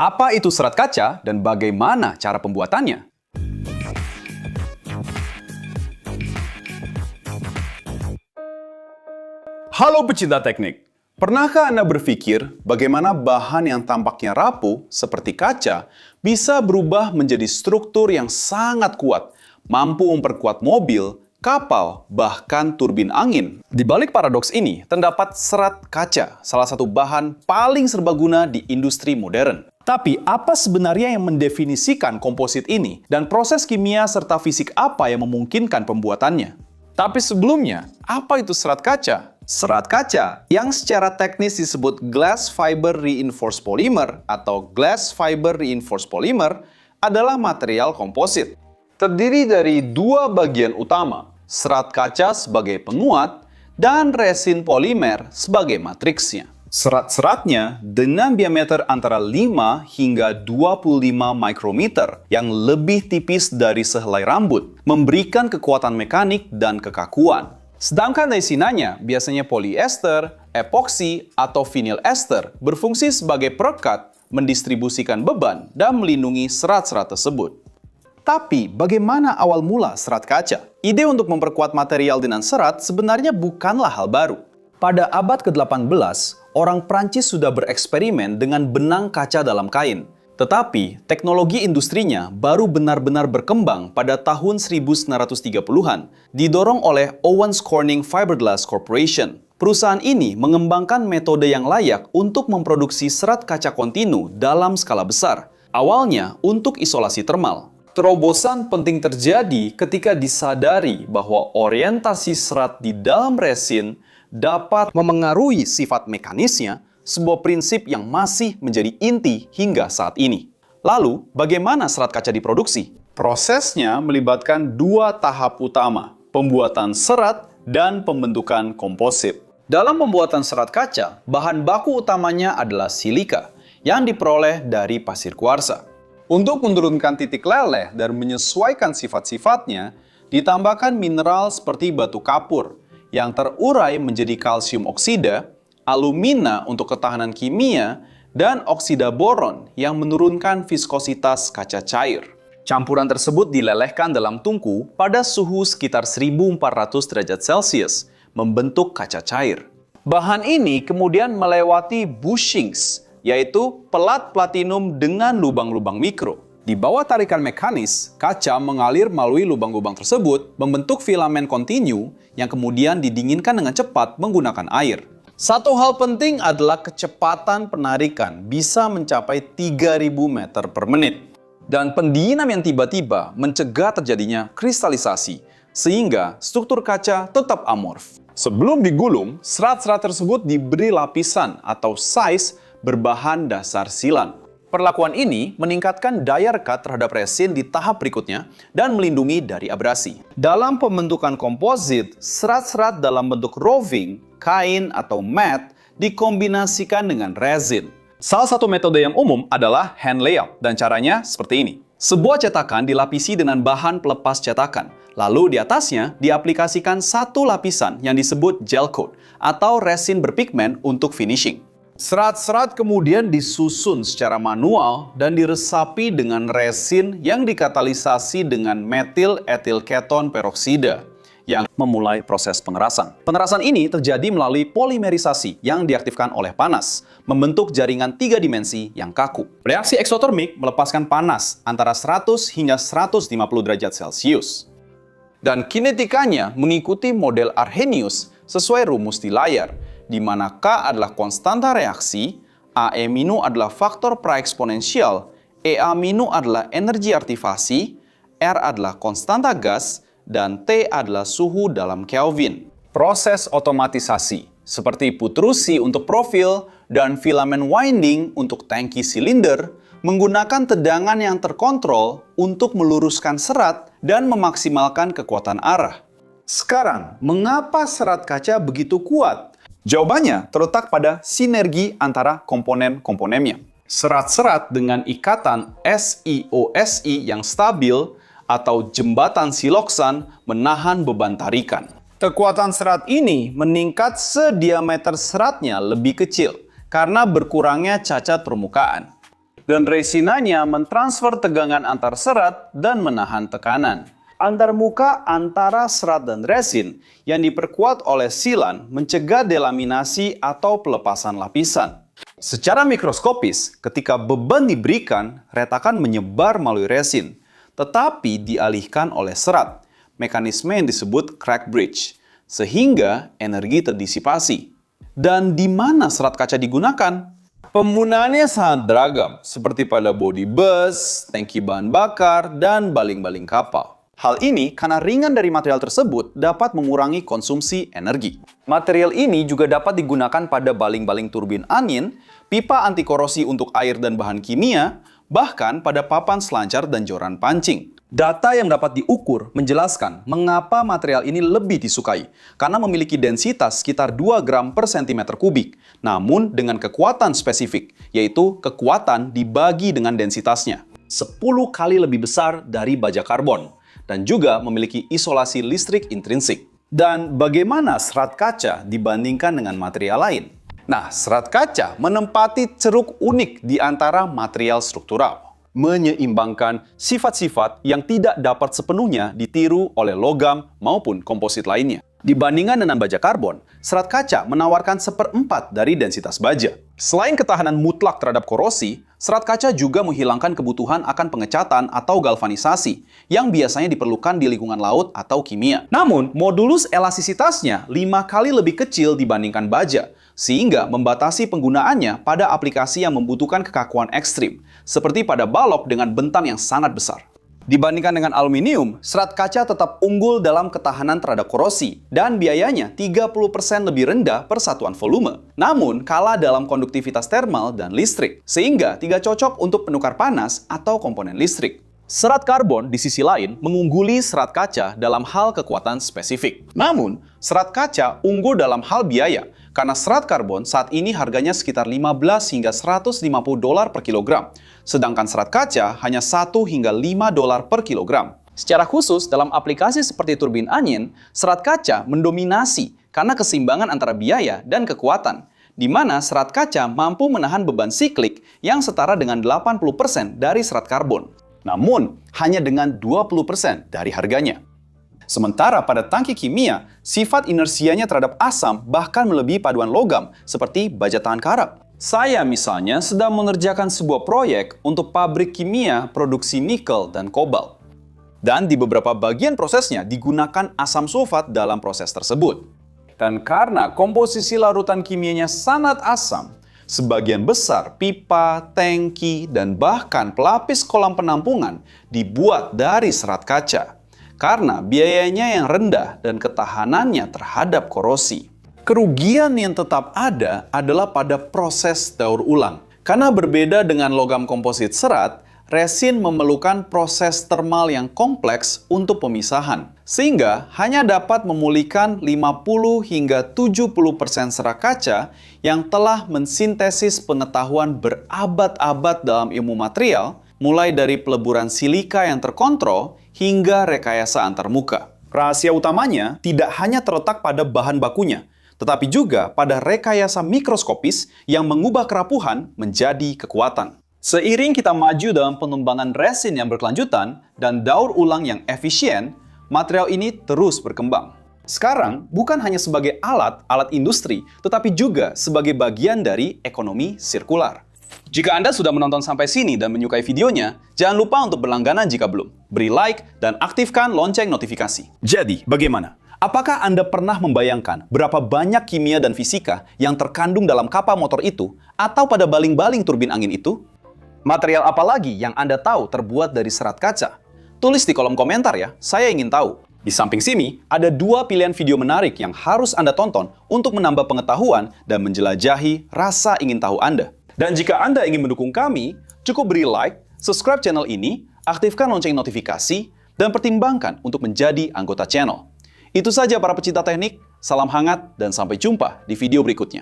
Apa itu serat kaca dan bagaimana cara pembuatannya? Halo pecinta teknik! Pernahkah Anda berpikir bagaimana bahan yang tampaknya rapuh seperti kaca bisa berubah menjadi struktur yang sangat kuat, mampu memperkuat mobil, kapal, bahkan turbin angin? Di balik paradoks ini, terdapat serat kaca, salah satu bahan paling serbaguna di industri modern. Tapi apa sebenarnya yang mendefinisikan komposit ini dan proses kimia serta fisik apa yang memungkinkan pembuatannya? Tapi sebelumnya, apa itu serat kaca? Serat kaca yang secara teknis disebut glass fiber reinforced polymer atau glass fiber reinforced polymer adalah material komposit. Terdiri dari dua bagian utama, serat kaca sebagai penguat dan resin polimer sebagai matriksnya. Serat-seratnya dengan diameter antara 5 hingga 25 mikrometer yang lebih tipis dari sehelai rambut, memberikan kekuatan mekanik dan kekakuan. Sedangkan resinanya biasanya polyester, epoksi, atau vinyl ester berfungsi sebagai perekat, mendistribusikan beban, dan melindungi serat-serat tersebut. Tapi bagaimana awal mula serat kaca? Ide untuk memperkuat material dengan serat sebenarnya bukanlah hal baru. Pada abad ke-18, orang Prancis sudah bereksperimen dengan benang kaca dalam kain. Tetapi, teknologi industrinya baru benar-benar berkembang pada tahun 1930-an, didorong oleh Owens Corning Fiberglass Corporation. Perusahaan ini mengembangkan metode yang layak untuk memproduksi serat kaca kontinu dalam skala besar, awalnya untuk isolasi termal. Terobosan penting terjadi ketika disadari bahwa orientasi serat di dalam resin dapat memengaruhi sifat mekanisnya, sebuah prinsip yang masih menjadi inti hingga saat ini. Lalu, bagaimana serat kaca diproduksi? Prosesnya melibatkan dua tahap utama, pembuatan serat dan pembentukan komposit. Dalam pembuatan serat kaca, bahan baku utamanya adalah silika yang diperoleh dari pasir kuarsa. Untuk menurunkan titik leleh dan menyesuaikan sifat-sifatnya, ditambahkan mineral seperti batu kapur yang terurai menjadi kalsium oksida, alumina untuk ketahanan kimia, dan oksida boron yang menurunkan viskositas kaca cair. Campuran tersebut dilelehkan dalam tungku pada suhu sekitar 1400 derajat Celcius, membentuk kaca cair. Bahan ini kemudian melewati bushings, yaitu pelat platinum dengan lubang-lubang mikro. Di bawah tarikan mekanis, kaca mengalir melalui lubang-lubang tersebut, membentuk filamen kontinu yang kemudian didinginkan dengan cepat menggunakan air. Satu hal penting adalah kecepatan penarikan bisa mencapai 3000 meter per menit. Dan pendinginan yang tiba-tiba mencegah terjadinya kristalisasi, sehingga struktur kaca tetap amorf. Sebelum digulung, serat-serat tersebut diberi lapisan atau size berbahan dasar silan. Perlakuan ini meningkatkan daya rekat terhadap resin di tahap berikutnya dan melindungi dari abrasi. Dalam pembentukan komposit, serat-serat dalam bentuk roving, kain atau mat dikombinasikan dengan resin. Salah satu metode yang umum adalah hand layout dan caranya seperti ini. Sebuah cetakan dilapisi dengan bahan pelepas cetakan, lalu di atasnya diaplikasikan satu lapisan yang disebut gel coat atau resin berpigmen untuk finishing. Serat-serat kemudian disusun secara manual dan diresapi dengan resin yang dikatalisasi dengan metil etil keton peroksida yang memulai proses pengerasan. Pengerasan ini terjadi melalui polimerisasi yang diaktifkan oleh panas, membentuk jaringan 3 dimensi yang kaku. Reaksi eksotermik melepaskan panas antara 100 hingga 150 derajat Celcius. Dan kinetikanya mengikuti model Arrhenius sesuai rumus di layar, di mana K adalah konstanta reaksi, A-, adalah faktor praeksponensial, EA- adalah energi aktivasi, R adalah konstanta gas, dan T adalah suhu dalam Kelvin. Proses otomatisasi, seperti putrusi untuk profil dan filamen winding untuk tangki silinder, menggunakan tegangan yang terkontrol untuk meluruskan serat dan memaksimalkan kekuatan arah. Sekarang, mengapa serat kaca begitu kuat? Jawabannya terletak pada sinergi antara komponen-komponennya. Serat-serat dengan ikatan SiO(Si) yang stabil atau jembatan siloksan menahan beban tarikan. Kekuatan serat ini meningkat sediameter seratnya lebih kecil karena berkurangnya cacat permukaan. Dan resinanya mentransfer tegangan antar serat dan menahan tekanan. Antarmuka antara serat dan resin yang diperkuat oleh silan mencegah delaminasi atau pelepasan lapisan. Secara mikroskopis, ketika beban diberikan, retakan menyebar melalui resin, tetapi dialihkan oleh serat, mekanisme yang disebut crack bridge, sehingga energi terdisipasi. Dan di mana serat kaca digunakan? Penggunaannya sangat beragam, seperti pada bodi bus, tangki bahan bakar, dan baling-baling kapal. Hal ini karena ringan dari material tersebut dapat mengurangi konsumsi energi. Material ini juga dapat digunakan pada baling-baling turbin angin, pipa anti korosi untuk air dan bahan kimia, bahkan pada papan selancar dan joran pancing. Data yang dapat diukur menjelaskan mengapa material ini lebih disukai, karena memiliki densitas sekitar 2 gram per cm kubik, namun dengan kekuatan spesifik, yaitu kekuatan dibagi dengan densitasnya. 10 kali lebih besar dari baja karbon. Dan juga memiliki isolasi listrik intrinsik. Dan bagaimana serat kaca dibandingkan dengan material lain? Nah, serat kaca menempati ceruk unik di antara material struktural, menyeimbangkan sifat-sifat yang tidak dapat sepenuhnya ditiru oleh logam maupun komposit lainnya. Dibandingkan dengan baja karbon, serat kaca menawarkan 1/4 dari densitas baja. Selain ketahanan mutlak terhadap korosi, serat kaca juga menghilangkan kebutuhan akan pengecatan atau galvanisasi yang biasanya diperlukan di lingkungan laut atau kimia. Namun, modulus elastisasitasnya 5 kali lebih kecil dibandingkan baja, sehingga membatasi penggunaannya pada aplikasi yang membutuhkan kekakuan ekstrim, seperti pada balok dengan bentan yang sangat besar. Dibandingkan dengan aluminium, serat kaca tetap unggul dalam ketahanan terhadap korosi dan biayanya 30% lebih rendah per satuan volume. Namun, kalah dalam konduktivitas termal dan listrik, sehingga tidak cocok untuk penukar panas atau komponen listrik. Serat karbon di sisi lain mengungguli serat kaca dalam hal kekuatan spesifik. Namun, serat kaca unggul dalam hal biaya, karena serat karbon saat ini harganya sekitar 15 hingga 150 dolar per kilogram, sedangkan serat kaca hanya 1 hingga 5 dolar per kilogram. Secara khusus, dalam aplikasi seperti turbin angin, serat kaca mendominasi karena keseimbangan antara biaya dan kekuatan, di mana serat kaca mampu menahan beban siklik yang setara dengan 80% dari serat karbon. Namun, hanya dengan 20% dari harganya. Sementara pada tangki kimia, sifat inersianya terhadap asam bahkan melebihi paduan logam seperti baja tahan karat. Saya misalnya sedang mengerjakan sebuah proyek untuk pabrik kimia produksi nikel dan kobalt. Dan di beberapa bagian prosesnya digunakan asam sulfat dalam proses tersebut. Dan karena komposisi larutan kimianya sangat asam, sebagian besar pipa, tangki, dan bahkan pelapis kolam penampungan dibuat dari serat kaca. Karena biayanya yang rendah dan ketahanannya terhadap korosi. Kerugian yang tetap ada adalah pada proses daur ulang. Karena berbeda dengan logam komposit serat, resin memerlukan proses termal yang kompleks untuk pemisahan. Sehingga hanya dapat memulihkan 50 hingga 70% serat kaca yang telah mensintesis pengetahuan berabad-abad dalam ilmu material, mulai dari peleburan silika yang terkontrol hingga rekayasa antarmuka. Rahasia utamanya tidak hanya terletak pada bahan bakunya, tetapi juga pada rekayasa mikroskopis yang mengubah kerapuhan menjadi kekuatan. Seiring kita maju dalam pengembangan resin yang berkelanjutan dan daur ulang yang efisien, material ini terus berkembang. Sekarang bukan hanya sebagai alat industri, tetapi juga sebagai bagian dari ekonomi sirkular. Jika Anda sudah menonton sampai sini dan menyukai videonya, jangan lupa untuk berlangganan jika belum. Beri like dan aktifkan lonceng notifikasi. Jadi, bagaimana? Apakah Anda pernah membayangkan berapa banyak kimia dan fisika yang terkandung dalam kapal motor itu atau pada baling-baling turbin angin itu? Material apa lagi yang Anda tahu terbuat dari serat kaca? Tulis di kolom komentar ya, saya ingin tahu. Di samping sini, ada 2 pilihan video menarik yang harus Anda tonton untuk menambah pengetahuan dan menjelajahi rasa ingin tahu Anda. Dan jika Anda ingin mendukung kami, cukup beri like, subscribe channel ini, aktifkan lonceng notifikasi, dan pertimbangkan untuk menjadi anggota channel. Itu saja para pecinta teknik, salam hangat, dan sampai jumpa di video berikutnya.